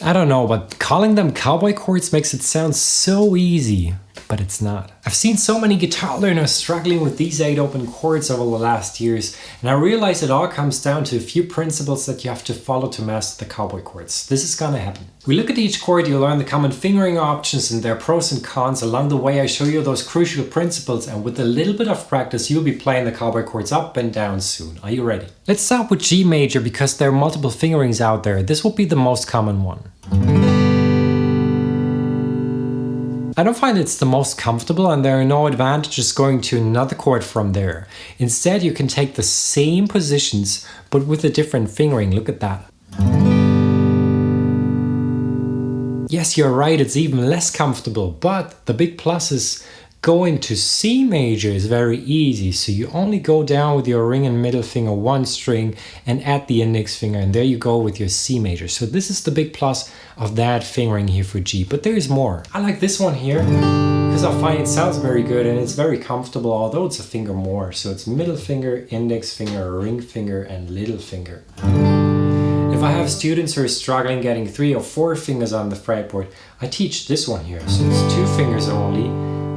I don't know, but calling them cowboy chords makes it sound so easy, but it's not. I've seen so many guitar learners struggling with these 8 open chords over the last years, and I realize it all comes down to a few principles that you have to follow to master the cowboy chords. This is gonna happen. We look at each chord, you learn the common fingering options and their pros and cons. Along the way I show you those crucial principles, and with a little bit of practice you'll be playing the cowboy chords up and down soon. Are you ready? Let's start with G major because there are multiple fingerings out there. This will be the most common one. I don't find it's the most comfortable, and there are no advantages going to another chord from there. Instead, you can take the same positions but with a different fingering. Look at that. Yes, you're right, it's even less comfortable, but the big plus is going to C major is very easy. So you only go down with your ring and middle finger 1 string and add the index finger, and there you go with your C major. So this is the big plus of that fingering here for G, but there is more. I like this one here because I find it sounds very good and it's very comfortable, although it's a finger more. So it's middle finger, index finger, ring finger and little finger. If I have students who are struggling getting 3 or 4 fingers on the fretboard, I teach this one here. So it's 2 fingers only,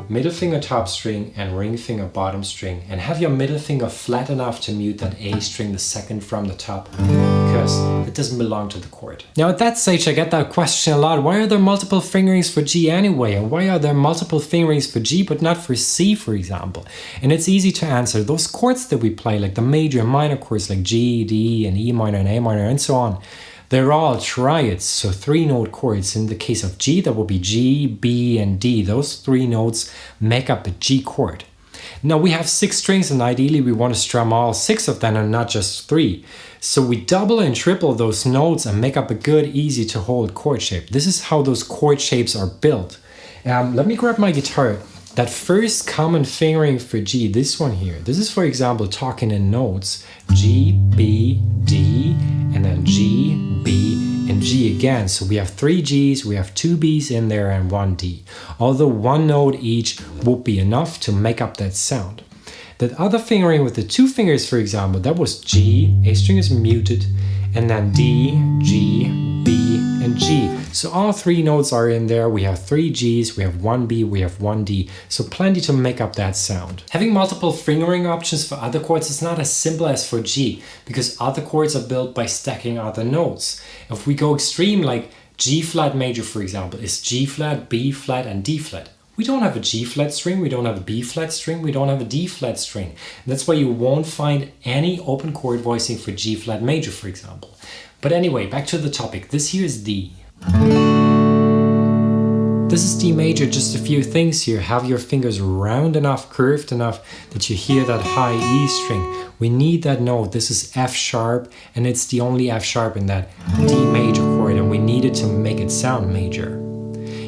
middle finger top string and ring finger bottom string, and have your middle finger flat enough to mute that A string, the second from the top, because it doesn't belong to the chord. Now at that stage I get that question a lot: why are there multiple fingerings for G anyway, and why are there multiple fingerings for G but not for C, for example? And it's easy to answer. Those chords that we play, like the major and minor chords like G, D and E minor and A minor and so on, they're all triads, so 3-note chords. In the case of G, that will be G, B, and D. Those 3 notes make up a G chord. Now we have 6 strings, and ideally we want to strum all 6 of them and not just 3. So we double and triple those notes and make up a good, easy to hold chord shape. This is how those chord shapes are built. Let me grab my guitar. That first common fingering for G, this one here, this is, for example, talking in notes: G, B, D, and then G, B, and G again. So we have 3 Gs, we have 2 Bs in there and 1 D. Although 1 note each would be enough to make up that sound. That other fingering with the 2 fingers, for example, that was G, A string is muted, and then D, G, B, and G. So all 3 notes are in there. We have 3 Gs, we have 1 B, we have 1 D. So plenty to make up that sound. Having multiple fingering options for other chords is not as simple as for G, because other chords are built by stacking other notes. If we go extreme, like G flat major, for example, is G flat, B flat, and D flat. We don't have a G flat string, we don't have a B flat string, we don't have a D flat string. And that's why you won't find any open chord voicing for G flat major, for example. But anyway, back to the topic. This here is D. This is D major. Just a few things here. Have your fingers round enough, curved enough that you hear that high E string. We need that note. This is F sharp, and it's the only F sharp in that D major chord, and we need it to make it sound major.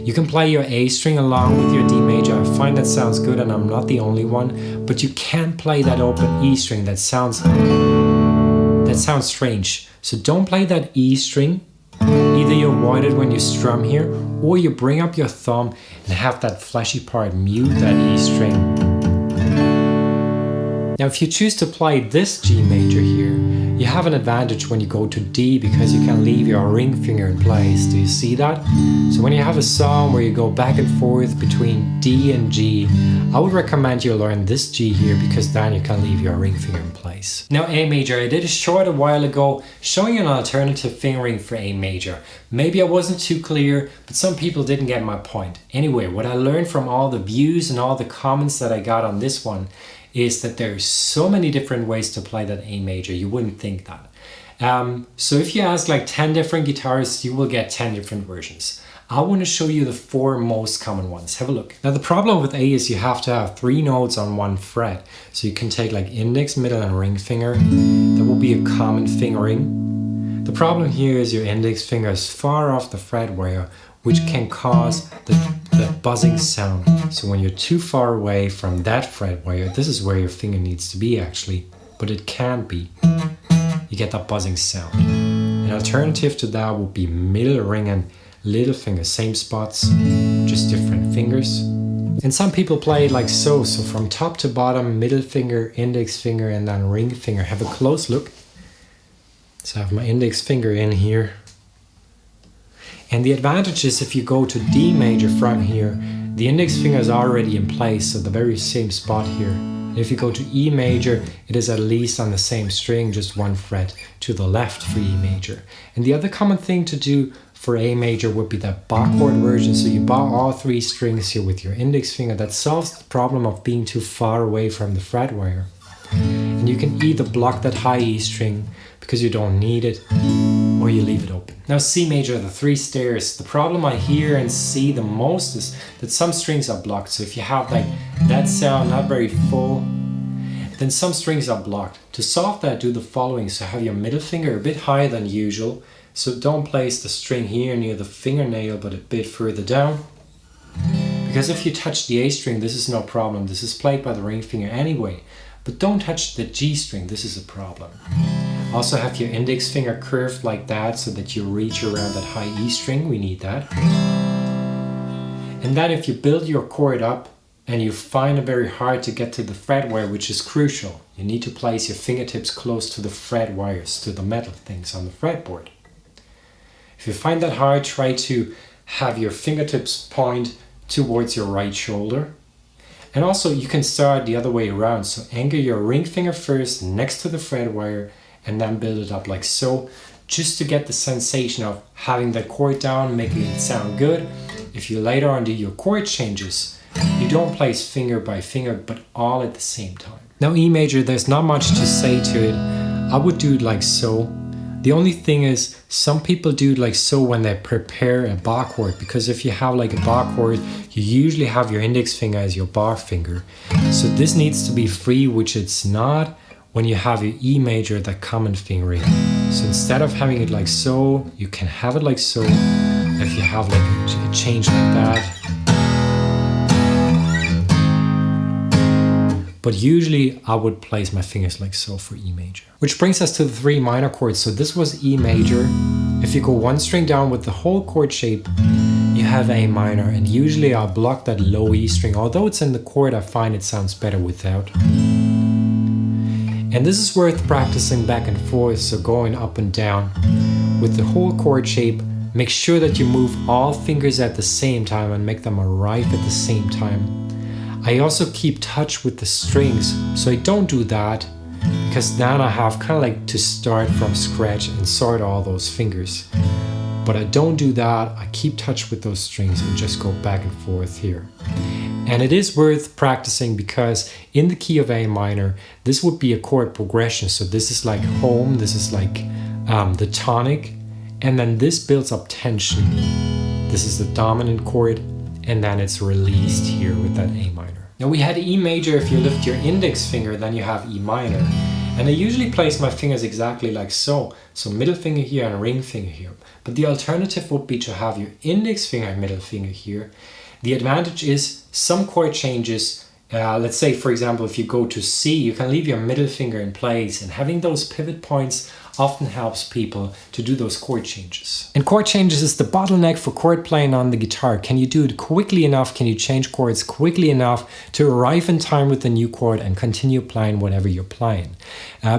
You can play your A string along with your D major. I find that sounds good, and I'm not the only one, but you can't play that open E string. That sounds strange. So don't play that E string. Either you avoid it when you strum here, or you bring up your thumb and have that fleshy part mute that E string. Now if you choose to play this G major here, you have an advantage when you go to D, because you can leave your ring finger in place. Do you see that? So when you have a song where you go back and forth between D and G, I would recommend you learn this G here, because then you can leave your ring finger in place. Now A major, I did a short a while ago showing an alternative fingering for A major. Maybe I wasn't too clear, but some people didn't get my point. Anyway, what I learned from all the views and all the comments that I got on this one is that there's so many different ways to play that A major. You wouldn't think that. So if you ask like 10 different guitarists, you will get 10 different versions. I want to show you the 4 most common ones. Have a look. Now the problem with A is you have to have 3 notes on 1 fret. So you can take like index, middle and ring finger. That will be a common fingering. The problem here is your index finger is far off the fret wire, which can cause the buzzing sound. So when you're too far away from that fret wire, this is where your finger needs to be actually, but it can't be. You get that buzzing sound. An alternative to that would be middle ring and little finger, same spots, just different fingers. And some people play it like so. So from top to bottom, middle finger, index finger, and then ring finger. Have a close look. So I have my index finger in here. And the advantage is if you go to D major from here, the index finger is already in place, so the very same spot here. And if you go to E major, it is at least on the same string, just one fret to the left for E major. And the other common thing to do for A major would be that bar chord version. So you bar all 3 strings here with your index finger. That solves the problem of being too far away from the fret wire. And you can either block that high E string because you don't need it, or you leave it open. Now C major, the 3 stairs. The problem I hear and see the most is that some strings are blocked. So if you have like that sound not very full, then some strings are blocked. To solve that, do the following. So have your middle finger a bit higher than usual. So don't place the string here near the fingernail, but a bit further down. Because if you touch the A string, this is no problem. This is played by the ring finger anyway. But don't touch the G string, this is a problem. Also have your index finger curved like that so that you reach around that high E string, we need that. And then if you build your chord up and you find it very hard to get to the fret wire, which is crucial, you need to place your fingertips close to the fret wires, to the metal things on the fretboard. If you find that hard, try to have your fingertips point towards your right shoulder. And also you can start the other way around. So anchor your ring finger first next to the fret wire and then build it up like so, just to get the sensation of having that chord down, making it sound good. If you later on do your chord changes, you don't place finger by finger, but all at the same time. Now E major, there's not much to say to it. I would do it like so. The only thing is, some people do it like so when they prepare a bar chord, because if you have like a bar chord, you usually have your index finger as your bar finger. So this needs to be free, which it's not when you have your E major, that common fingering. So instead of having it like so, you can have it like so. If you have like a change like that. But usually I would place my fingers like so for E major. Which brings us to the 3 minor chords. So this was E major. If you go 1 string down with the whole chord shape, you have A minor. And usually I'll block that low E string. Although it's in the chord, I find it sounds better without. And this is worth practicing back and forth. So going up and down with the whole chord shape. Make sure that you move all fingers at the same time and make them arrive at the same time. I also keep touch with the strings, so I don't do that because then I have kind of like to start from scratch and sort all those fingers. But I don't do that, I keep touch with those strings and just go back and forth here. And it is worth practicing because in the key of A minor, this would be a chord progression. So this is like home, this is like the tonic, and then this builds up tension. This is the dominant chord, and then it's released here with that A minor. Now we had E major. If you lift your index finger, then you have E minor. And I usually place my fingers exactly like so. So middle finger here and ring finger here. But the alternative would be to have your index finger and middle finger here. The advantage is some chord changes. Let's say, for example, if you go to C, you can leave your middle finger in place, and having those pivot points often helps people to do those chord changes. And chord changes is the bottleneck for chord playing on the guitar. Can you do it quickly enough? Can you change chords quickly enough to arrive in time with the new chord and continue playing whatever you're playing?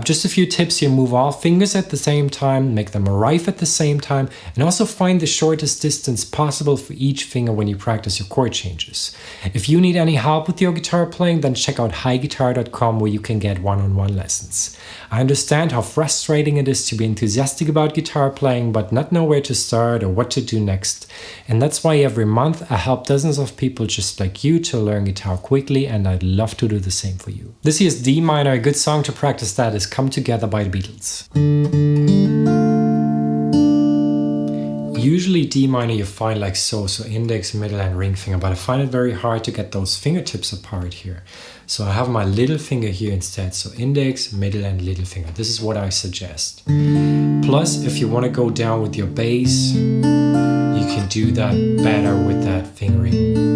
Just a few tips here. Move all fingers at the same time, make them arrive at the same time, and also find the shortest distance possible for each finger when you practice your chord changes. If you need any help with your guitar playing, then check out highguitar.com where you can get one-on-one lessons. I understand how frustrating it is to be enthusiastic about guitar playing but not know where to start or what to do next. And that's why every month I help dozens of people just like you to learn guitar quickly, and I'd love to do the same for you. This here's D minor. A good song to practice that is Come Together by the Beatles. Usually D minor you find like so index, middle and ring finger, but I find it very hard to get those fingertips apart here. So I have my little finger here instead, so index, middle and little finger. This is what I suggest. Plus, if you want to go down with your bass, you can do that better with that fingering.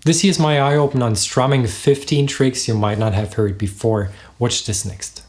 This here's my eye open on strumming 15 tricks you might not have heard before. Watch this next.